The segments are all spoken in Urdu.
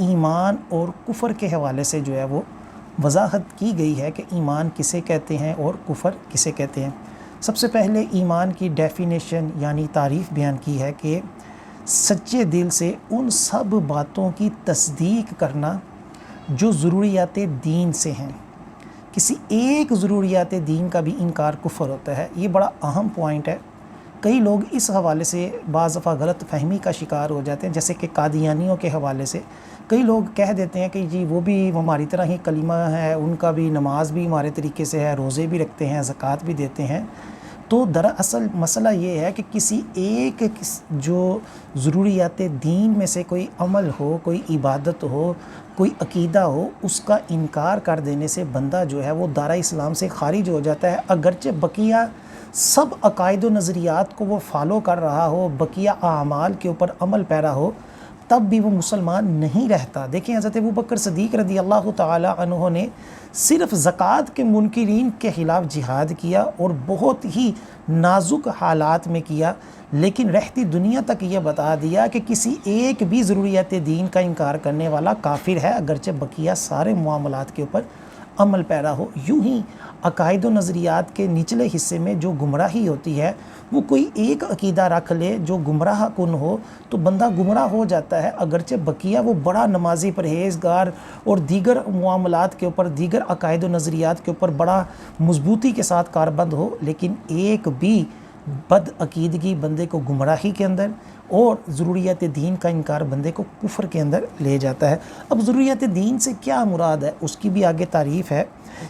ایمان اور کفر کے حوالے سے جو ہے وہ وضاحت کی گئی ہے کہ ایمان کسے کہتے ہیں اور کفر کسے کہتے ہیں۔ سب سے پہلے ایمان کی ڈیفینیشن یعنی تعریف بیان کی ہے کہ سچے دل سے ان سب باتوں کی تصدیق کرنا جو ضروریات دین سے ہیں۔ کسی ایک ضروریات دین کا بھی انکار کفر ہوتا ہے۔ یہ بڑا اہم پوائنٹ ہے۔ کئی لوگ اس حوالے سے بعض دفعہ غلط فہمی کا شکار ہو جاتے ہیں، جیسے کہ قادیانیوں کے حوالے سے کئی لوگ کہہ دیتے ہیں کہ جی وہ بھی ہماری طرح ہی کلمہ ہے، ان کا بھی نماز بھی ہمارے طریقے سے ہے، روزے بھی رکھتے ہیں، زکوٰۃ بھی دیتے ہیں۔ تو دراصل مسئلہ یہ ہے کہ کسی ایک جو ضروریات دین میں سے کوئی عمل ہو، کوئی عبادت ہو، کوئی عقیدہ ہو، اس کا انکار کر دینے سے بندہ جو ہے وہ دائرہ اسلام سے خارج ہو جاتا ہے، اگرچہ بقیہ سب عقائد و نظریات کو وہ فالو کر رہا ہو، بقیہ اعمال کے اوپر عمل پیرا ہو، تب بھی وہ مسلمان نہیں رہتا۔ دیکھیں حضرت ابوبکر صدیق رضی اللہ تعالی عنہ نے صرف زکوٰۃ کے منکرین کے خلاف جہاد کیا اور بہت ہی نازک حالات میں کیا، لیکن رہتی دنیا تک یہ بتا دیا کہ کسی ایک بھی ضروریات دین کا انکار کرنے والا کافر ہے، اگرچہ بقیہ سارے معاملات کے اوپر عمل پیرا ہو۔ یوں ہی عقائد و نظریات کے نچلے حصے میں جو گمراہی ہوتی ہے، وہ کوئی ایک عقیدہ رکھ لے جو گمراہ کن ہو تو بندہ گمراہ ہو جاتا ہے، اگرچہ بقیہ وہ بڑا نمازی پرہیزگار اور دیگر معاملات کے اوپر، دیگر عقائد و نظریات کے اوپر بڑا مضبوطی کے ساتھ کاربند ہو، لیکن ایک بھی بد عقیدگی بندے کو گمراہی کے اندر اور ضروریات دین کا انکار بندے کو کفر کے اندر لے جاتا ہے۔ اب ضروریات دین سے کیا مراد ہے، اس کی بھی آگے تعریف ہے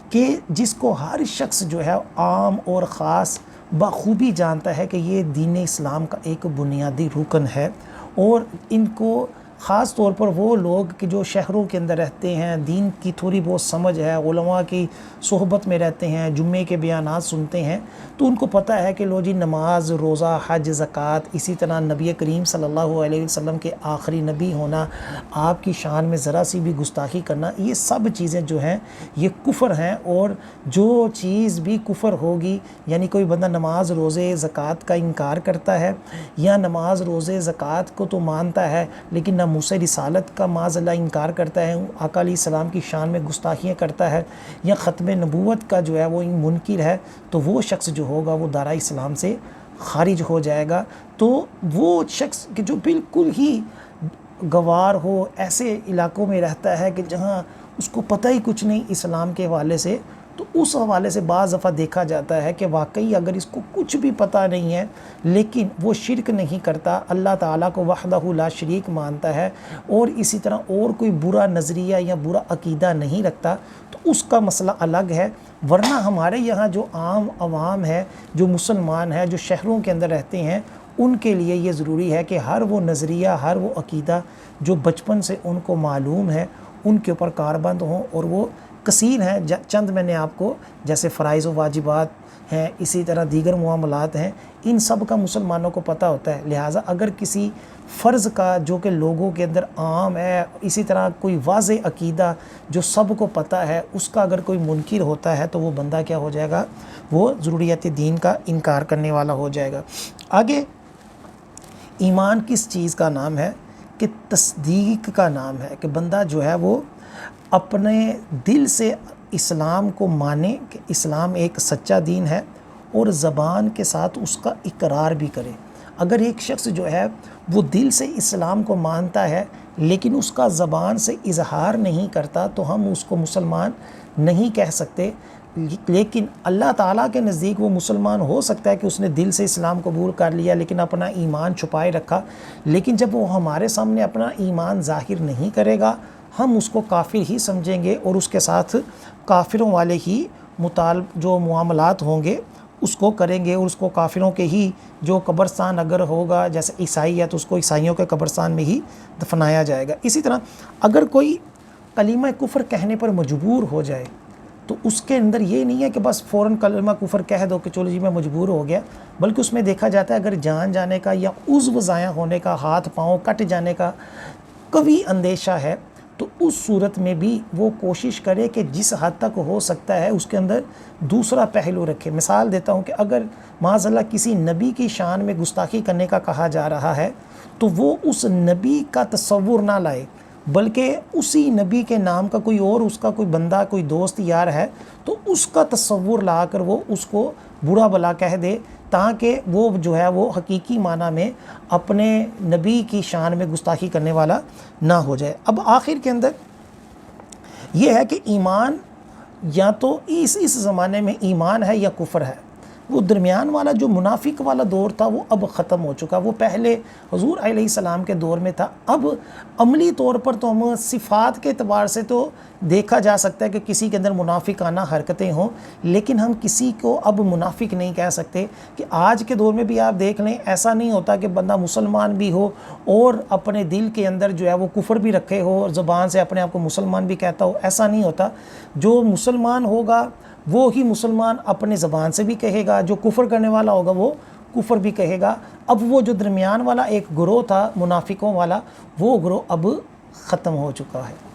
کہ جس کو ہر شخص جو ہے عام اور خاص بخوبی جانتا ہے کہ یہ دین اسلام کا ایک بنیادی رکن ہے، اور ان کو خاص طور پر وہ لوگ کہ جو شہروں کے اندر رہتے ہیں، دین کی تھوڑی بہت سمجھ ہے، علماء کی صحبت میں رہتے ہیں، جمعے کے بیانات سنتے ہیں، تو ان کو پتہ ہے کہ لو جی نماز، روزہ، حج، زکوٰۃ، اسی طرح نبی کریم صلی اللہ علیہ وسلم کے آخری نبی ہونا، آپ کی شان میں ذرا سی بھی گستاخی کرنا، یہ سب چیزیں جو ہیں یہ کفر ہیں، اور جو چیز بھی کفر ہوگی، یعنی کوئی بندہ نماز، روزے، زکوٰۃ کا انکار کرتا ہے، یا نماز، روزے، زکوٰۃ کو تو مانتا ہے لیکن نہ موسیٰ رسالت کا معاذ اللہ انکار کرتا ہے، آقا علیہ السلام کی شان میں گستاخیاں کرتا ہے، یا ختم نبوت کا جو ہے وہ منکر ہے، تو وہ شخص جو ہوگا وہ دائرہ اسلام سے خارج ہو جائے گا۔ تو وہ شخص کہ جو بالکل ہی گوار ہو، ایسے علاقوں میں رہتا ہے کہ جہاں اس کو پتہ ہی کچھ نہیں اسلام کے حوالے سے، تو اس حوالے سے بعض دفعہ دیکھا جاتا ہے کہ واقعی اگر اس کو کچھ بھی پتہ نہیں ہے لیکن وہ شرک نہیں کرتا، اللہ تعالیٰ کو وحدہ لا شریک مانتا ہے، اور اسی طرح اور کوئی برا نظریہ یا برا عقیدہ نہیں رکھتا، تو اس کا مسئلہ الگ ہے۔ ورنہ ہمارے یہاں جو عام عوام ہے، جو مسلمان ہیں، جو شہروں کے اندر رہتے ہیں، ان کے لیے یہ ضروری ہے کہ ہر وہ نظریہ، ہر وہ عقیدہ جو بچپن سے ان کو معلوم ہے، ان کے اوپر کاربند ہوں، اور وہ کثیر ہیں، چند میں نے آپ کو جیسے فرائض و واجبات ہیں، اسی طرح دیگر معاملات ہیں، ان سب کا مسلمانوں کو پتہ ہوتا ہے۔ لہٰذا اگر کسی فرض کا جو کہ لوگوں کے اندر عام ہے، اسی طرح کوئی واضح عقیدہ جو سب کو پتہ ہے، اس کا اگر کوئی منکر ہوتا ہے تو وہ بندہ کیا ہو جائے گا، وہ ضروریات دین کا انکار کرنے والا ہو جائے گا۔ آگے ایمان کس چیز کا نام ہے کہ تصدیق کا نام ہے، کہ بندہ جو ہے وہ اپنے دل سے اسلام کو مانے کہ اسلام ایک سچا دین ہے، اور زبان کے ساتھ اس کا اقرار بھی کرے۔ اگر ایک شخص جو ہے وہ دل سے اسلام کو مانتا ہے لیکن اس کا زبان سے اظہار نہیں کرتا تو ہم اس کو مسلمان نہیں کہہ سکتے، لیکن اللہ تعالیٰ کے نزدیک وہ مسلمان ہو سکتا ہے کہ اس نے دل سے اسلام قبول کر لیا لیکن اپنا ایمان چھپائے رکھا، لیکن جب وہ ہمارے سامنے اپنا ایمان ظاہر نہیں کرے گا ہم اس کو کافر ہی سمجھیں گے، اور اس کے ساتھ کافروں والے ہی جو معاملات ہوں گے اس کو کریں گے، اور اس کو کافروں کے ہی جو قبرستان اگر ہوگا، جیسے عیسائی ہے تو اس کو عیسائیوں کے قبرستان میں ہی دفنایا جائے گا۔ اسی طرح اگر کوئی کلمہ کفر کہنے پر مجبور ہو جائے تو اس کے اندر یہ نہیں ہے کہ بس فوراً کلمہ کفر کہہ دو کہ چلو جی میں مجبور ہو گیا، بلکہ اس میں دیکھا جاتا ہے اگر جان جانے کا یا عضو ضائع ہونے کا، ہاتھ پاؤں کٹ جانے کا قوی اندیشہ ہے تو اس صورت میں بھی وہ کوشش کرے کہ جس حد تک ہو سکتا ہے اس کے اندر دوسرا پہلو رکھے۔ مثال دیتا ہوں کہ اگر معاذ اللہ کسی نبی کی شان میں گستاخی کرنے کا کہا جا رہا ہے تو وہ اس نبی کا تصور نہ لائے، بلکہ اسی نبی کے نام کا کوئی اور اس کا کوئی بندہ کوئی دوست یار ہے تو اس کا تصور لا کر وہ اس کو برا بلا کہہ دے تاکہ وہ جو ہے وہ حقیقی معنی میں اپنے نبی کی شان میں گستاخی کرنے والا نہ ہو جائے۔ اب آخر کے اندر یہ ہے کہ ایمان یا تو اس زمانے میں ایمان ہے یا کفر ہے۔ وہ درمیان والا جو منافق والا دور تھا وہ اب ختم ہو چکا، وہ پہلے حضور علیہ السلام کے دور میں تھا۔ اب عملی طور پر تو ہم صفات کے اعتبار سے تو دیکھا جا سکتا ہے کہ کسی کے اندر منافقانہ حرکتیں ہوں، لیکن ہم کسی کو اب منافق نہیں کہہ سکتے۔ کہ آج کے دور میں بھی آپ دیکھ لیں، ایسا نہیں ہوتا کہ بندہ مسلمان بھی ہو اور اپنے دل کے اندر جو ہے وہ کفر بھی رکھے ہو اور زبان سے اپنے آپ کو مسلمان بھی کہتا ہو، ایسا نہیں ہوتا۔ جو مسلمان ہوگا وہ ہی مسلمان اپنے زبان سے بھی کہے گا، جو کفر کرنے والا ہوگا وہ کفر بھی کہے گا۔ اب وہ جو درمیان والا ایک گروہ تھا منافقوں والا، وہ گروہ اب ختم ہو چکا ہے۔